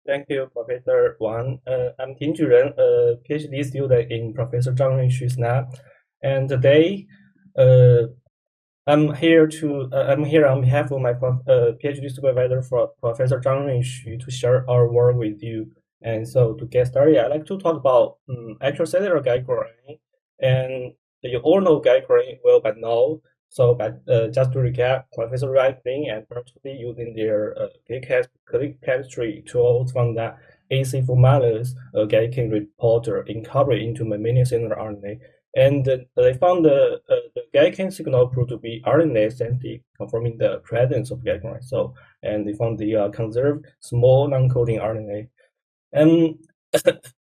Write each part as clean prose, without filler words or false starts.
Thank you, Professor Wang. I'm Zhangrun, a PhD student in Professor Zhangrun's lab, and today uh, I'm here on behalf of my PhD supervisor, for Professor Zhangrun to share our work with you. And so to get started, I'd like to talk about extracellular glycogen, and you all know glycogen well by now. So, but just to recap, Professor Writing and practically using their click chemistry tools found that AC formulas glycan reporter incorporate into mammalian cellular RNA, and they found the glycan signal proved to be RNA sensitive, confirming the presence of glycan. So, and they found the conserved small non-coding RNA. And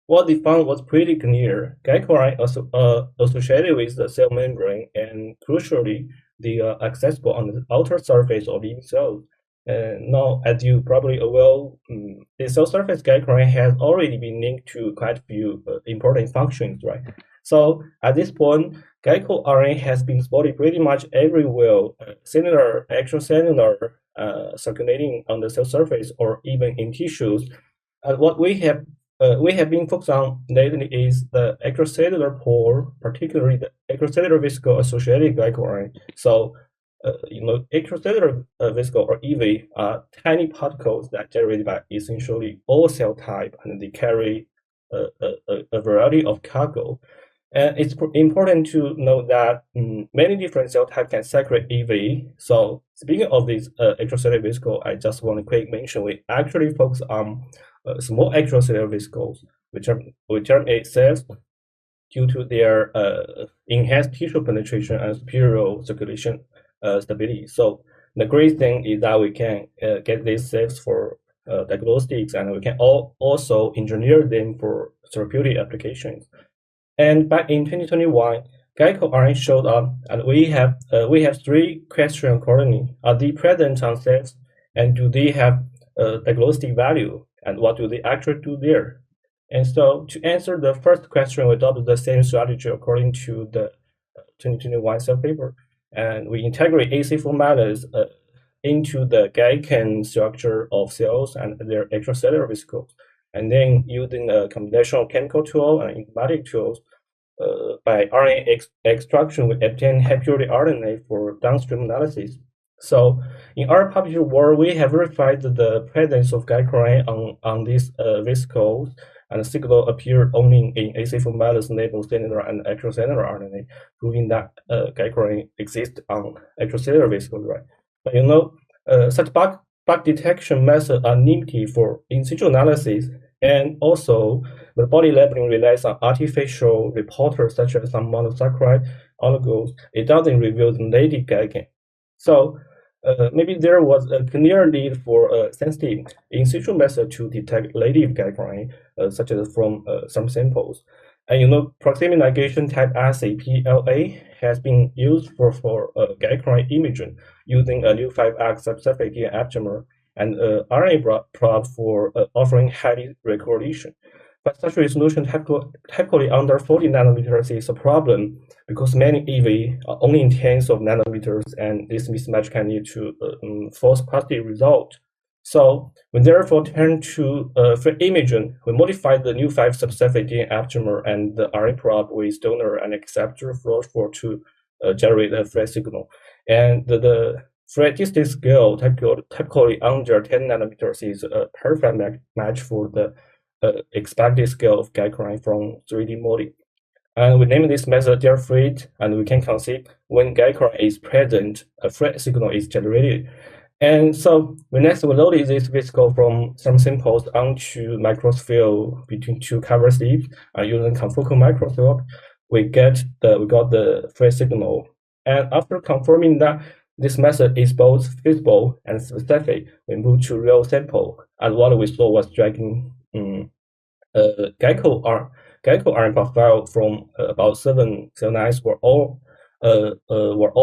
what they found was pretty clear. Glycan also associated with the cell membrane, and crucially, the accessible on the outer surface of living cells. Now, as you probably aware, the cell surface glycan has already been linked to quite a few important functions, right? So at this point, glyco RNA has been spotted pretty much everywhere, cellular, extracellular, circulating on the cell surface, or even in tissues. And what we have been focused on lately is the extracellular pore, particularly the extracellular vesicle-associated glycogen. So, extracellular vesicle, or EV, are tiny particles that generated by essentially all cell type, and they carry a variety of cargo. And it's important to note that many different cell types can secrete EV. So speaking of this extracellular vesicle, I just want to quick mention we actually focus on small extracellular vesicles, which are made cells due to their enhanced tissue penetration and superior circulation stability. So the great thing is that we can get these cells for diagnostics, and we can also engineer them for therapeutic applications. And back in 2021, Geico RNA showed up, and we have three questions accordingly. Are they present on cells, and do they have diagnostic value, and what do they actually do there? And so to answer the first question, we adopted the same strategy according to the 2021 cell paper, and we integrate AC formulas into the glycan structure of cells and their extracellular vesicles. And then using a combinational chemical tool and enzymatic tools, by RNA extraction, we obtain high-purity RNA for downstream analysis. So in our published work, we have verified the presence of glycan on these vesicles, and the signal appeared only in AC formulas labeled cellular and extracellular RNA, proving that glycan exists on extracellular vesicles, right? But such bug detection methods are limited for in situ analysis, and also the body labeling relies on artificial reporters such as some monosaccharide oligos. It doesn't reveal the native glycan. So maybe there was a clear need for a sensitive in situ method to detect native glycan, such as from some samples. And proximity ligation type assay (PLA) has been used for glycan imaging using a new 5X specific aptamer and RNA probe for offering high resolution. But such resolution typically under 40 nanometers is a problem because many EV are only in tens of nanometers, and this mismatch can lead to false positive result. So we therefore turn to for imaging. We modify the new 5 specific DNA aptamer and the RNA probe with donor and acceptor fluorophore to generate a Fred signal. And the Fred distance scale typically under 10 nanometers is a perfect match for the expected scale of glycan from 3D modeling. And we name this method Fred, and we can consider when glycan is present, a Fred signal is generated. And so we loaded this vesicle from some samples onto microscope between two cover slips using confocal microscope. We got the Fred signal, and after confirming that this method is both feasible and specific, we moved to real sample, and what we saw was striking glyco RNA profile from about 7 cell lines were all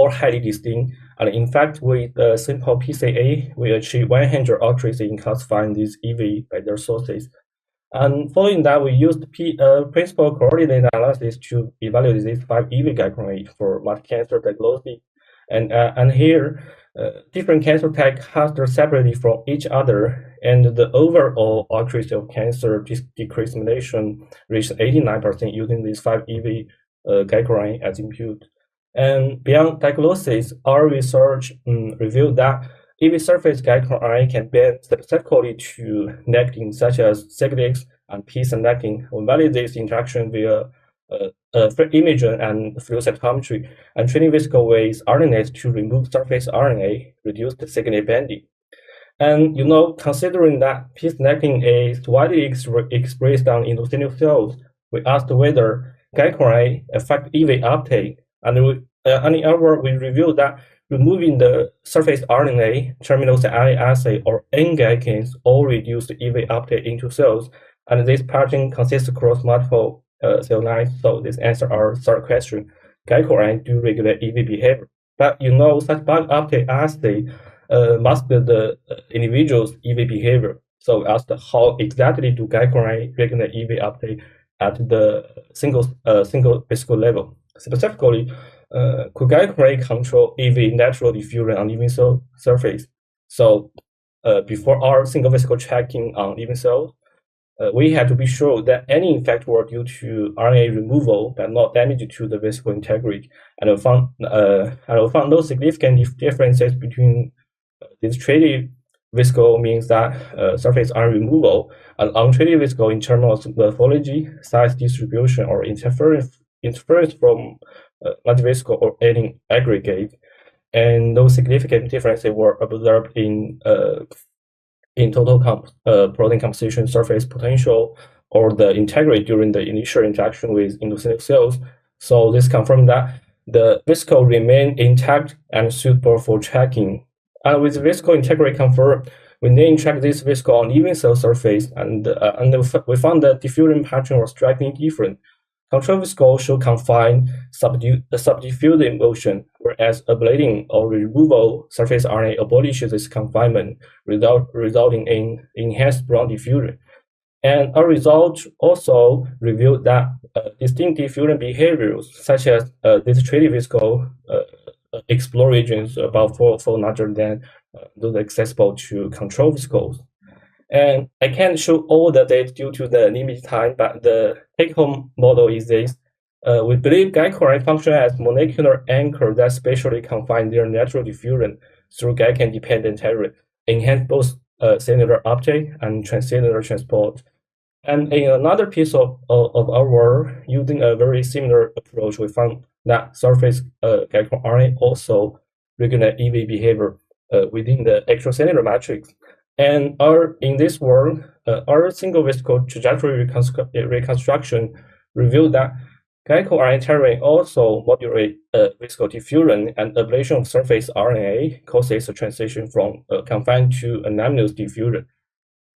highly distinct. And in fact, with simple PCA, we achieved 100 accuracy in classifying these EV by their sources. And following that, we used principal coordinate analysis to evaluate these 5 EV glycan for multi-cancer diagnosis. And here, different cancer types cluster separately from each other, and the overall accuracy of cancer discrimination reached 89% using these 5 EV guidelines as input. And beyond diagnosis, our research revealed that EV surface glycan can bend specifically to nectin, such as cyclics and p-nectin, when validate this interaction via imaging and flow cytometry, and training physical ways RNAs to remove surface RNA, reduce the signal bending. And considering that p-nectin is widely expressed on endothelial cells, we asked whether glycan affect EV uptake, and in our work, we revealed that removing the surface RNA, terminal sialic acid, or N-glycans all reduce the EV uptake into cells, and this pattern consists across multiple cell lines. So this answers our third question. Glycan do regulate EV behavior, but such bulk uptake assay mask the individual's EV behavior. So we asked how exactly do glycan regulate EV uptake at the single physical level. Specifically, could glycan control EV natural diffusion on living cell surface? So before our single physical checking on living cells, we had to be sure that any effect were due to RNA removal but not damage to the physical integrity, and we found no significant differences between this treated vesicle means that surface RNA removal and untreated vesicle in terms of morphology, size distribution, or interference from multivesicle or any aggregate, and no significant differences were observed in total protein composition, surface potential, or the integrity during the initial interaction with endothelial cells. So this confirmed that the vesicle remained intact and suitable for tracking. And with vesicle integrity confirmed, we then tracked this vesicle on living cell surface, and we found the diffusion pattern was strikingly different. Control vesicle show confined subdiffusing motion, whereas ablating or removal surface RNA abolishes this confinement, resulting in enhanced brown diffusion. And our results also revealed that distinct diffusion behaviors, such as this treated vesicle, explore regions about fourfold larger than those accessible to control vesicles. And I can't show all the data due to the limited time, but the take-home model is this. We believe glycan function as molecular anchor that spatially confine their natural diffusion through glycan-dependent area, enhance both cellular uptake and transcellular transport. And in another piece of our work, using a very similar approach, we found that surface glycan RNA also regulate EV behavior within the extracellular matrix. And in this work, our single vesicle trajectory reconstruction revealed that glycan RNA tethering also modulate vesicle diffusion, and ablation of surface RNA causes a transition from confined to anomalous diffusion.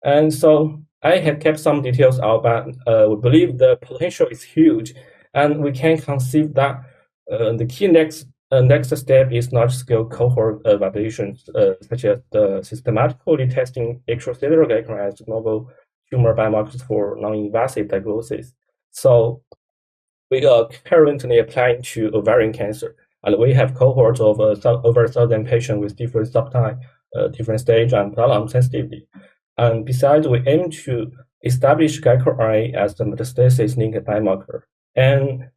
And so I have kept some details out, but we believe the potential is huge, and we can conceive that the key next step is large-scale cohort evaluations, such as systematically testing extracellular glycan as novel tumor biomarkers for non-invasive diagnosis. So we are currently applying to ovarian cancer, and we have cohorts of over 1,000 patients with different subtype, different stage, and problem sensitivity. And besides, we aim to establish glycan RNA as the metastasis-linked biomarker. And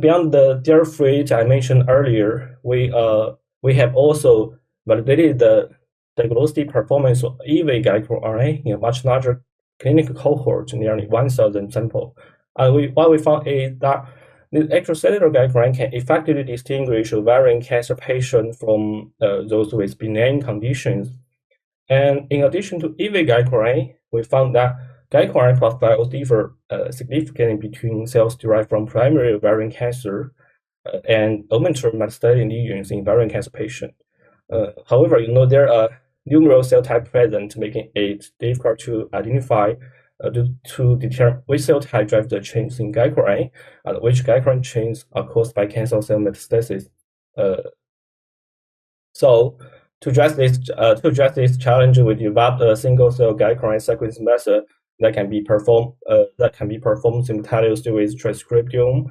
beyond the dear freight I mentioned earlier, we have also validated the diagnostic performance of EV glycan RNA in a much larger clinical cohort, nearly 1,000 samples. What we found is that the extracellular glycan can effectively distinguish ovarian cancer patients from those with benign conditions. And in addition to EV glycan, we found that glycan profiles differ significantly between cells derived from primary ovarian cancer and augmented metastatic lesions in ovarian cancer patients. However, there are numerous cell types present, making it difficult to identify to determine which cell type drives the change in glycan and which glycan changes are caused by cancer cell metastasis. So to address this challenge, we developed a single-cell glycan sequence method that can be performed simultaneously with transcriptome.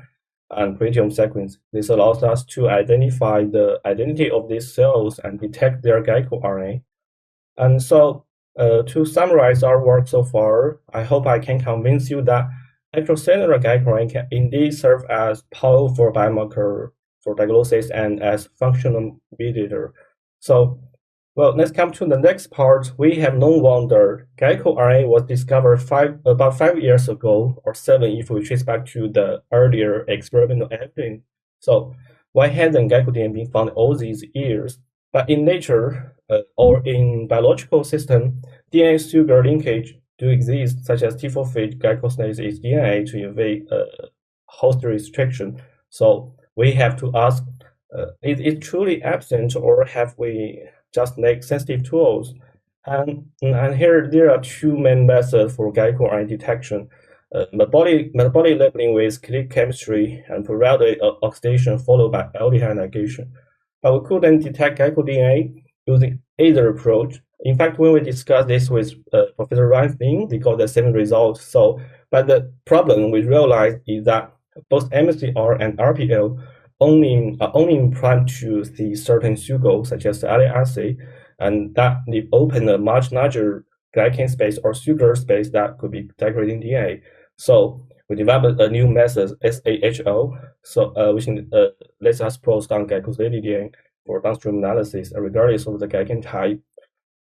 and proteome sequence. This allows us to identify the identity of these cells and detect their glycoRNA. And so, to summarize our work so far, I hope I can convince you that extracellular glycoRNA can indeed serve as powerful biomarker for diagnosis and as functional mediator. So, well, let's come to the next part. We have no wonder glycoRNA was discovered about 5 years ago, or 7 if we trace back to the earlier experimental evidence. So why hasn't glycoDNA been found all these years? But in nature or in biological system, DNA-sugar linkage do exist, such as T4-phage glycosylases DNA to evade host restriction. So we have to ask, is it truly absent, or have we just make sensitive tools? And here there are two main methods for glycoRNA detection. Metabolic labeling with click chemistry and periodic oxidation followed by aldehyde ligation. But we couldn't detect glycoDNA using either approach. In fact, when we discussed this with Professor Ryan, they got the same result. So, but the problem we realized is that both MSCR and RPL only primed to see certain sugars, such as allylic acid, and that leave open a much larger glycan space or sugar space that could be degrading DNA. So we developed a new method, SAHL, so which lets us process down glycosylated DNA for downstream analysis, regardless of the glycan type.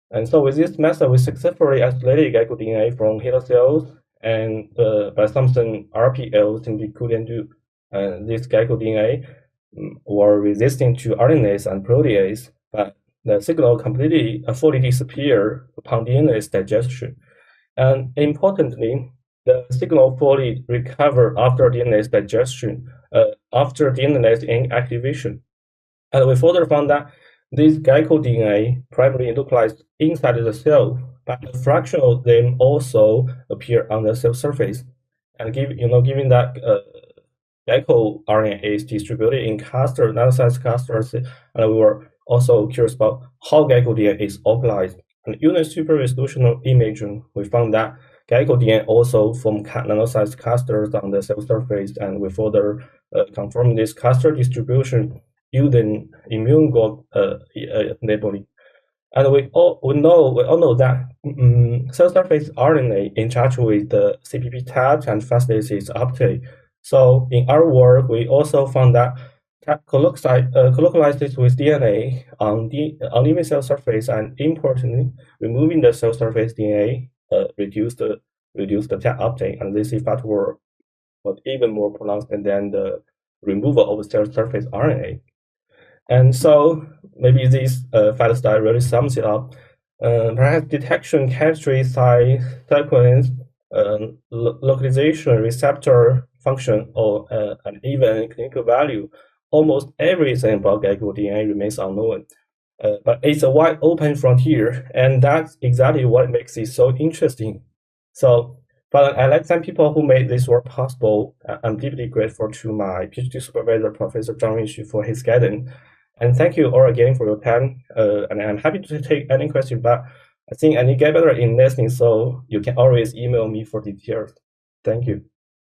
And so with this method, we successfully isolated glycoDNA from HeLa cells, and by some RPL simply couldn't do this glycoDNA were resistant to RNase and protease, but the signal completely fully disappeared upon DNase digestion. And importantly, the signal fully recovered after DNase digestion, after DNase inactivation. And we further found that these glycoDNA primarily localized inside the cell, but a fraction of them also appear on the cell surface. And given that glycoRNA is distributed in clusters, nanosized clusters, and we were also curious about how glycoDNA is organized. And using super resolution imaging, we found that glycoDNA also form nano-sized clusters on the cell surface, and we further confirm this cluster distribution using immune labeling. And we all know that cell surface RNA interact with the CPP tab and facilitates its uptake. So in our work, we also found that colocalizes with DNA on living cell surface, and importantly, removing the cell surface DNA reduce the tag uptake, and this effect was even more pronounced than the removal of cell surface RNA. And so maybe this file style really sums it up. Perhaps detection, chemistry, size, sequence, localization, receptor function, or and even clinical value. Almost everything about glycoDNA remains unknown. But it's a wide open frontier, and that's exactly what makes it so interesting. So, but I like some people who made this work possible. I'm deeply grateful to my PhD supervisor, Professor Zhangrun, for his guidance. And thank you all again for your time. And I'm happy to take any question, but I think I need to get better in listening, so you can always email me for details. Thank you.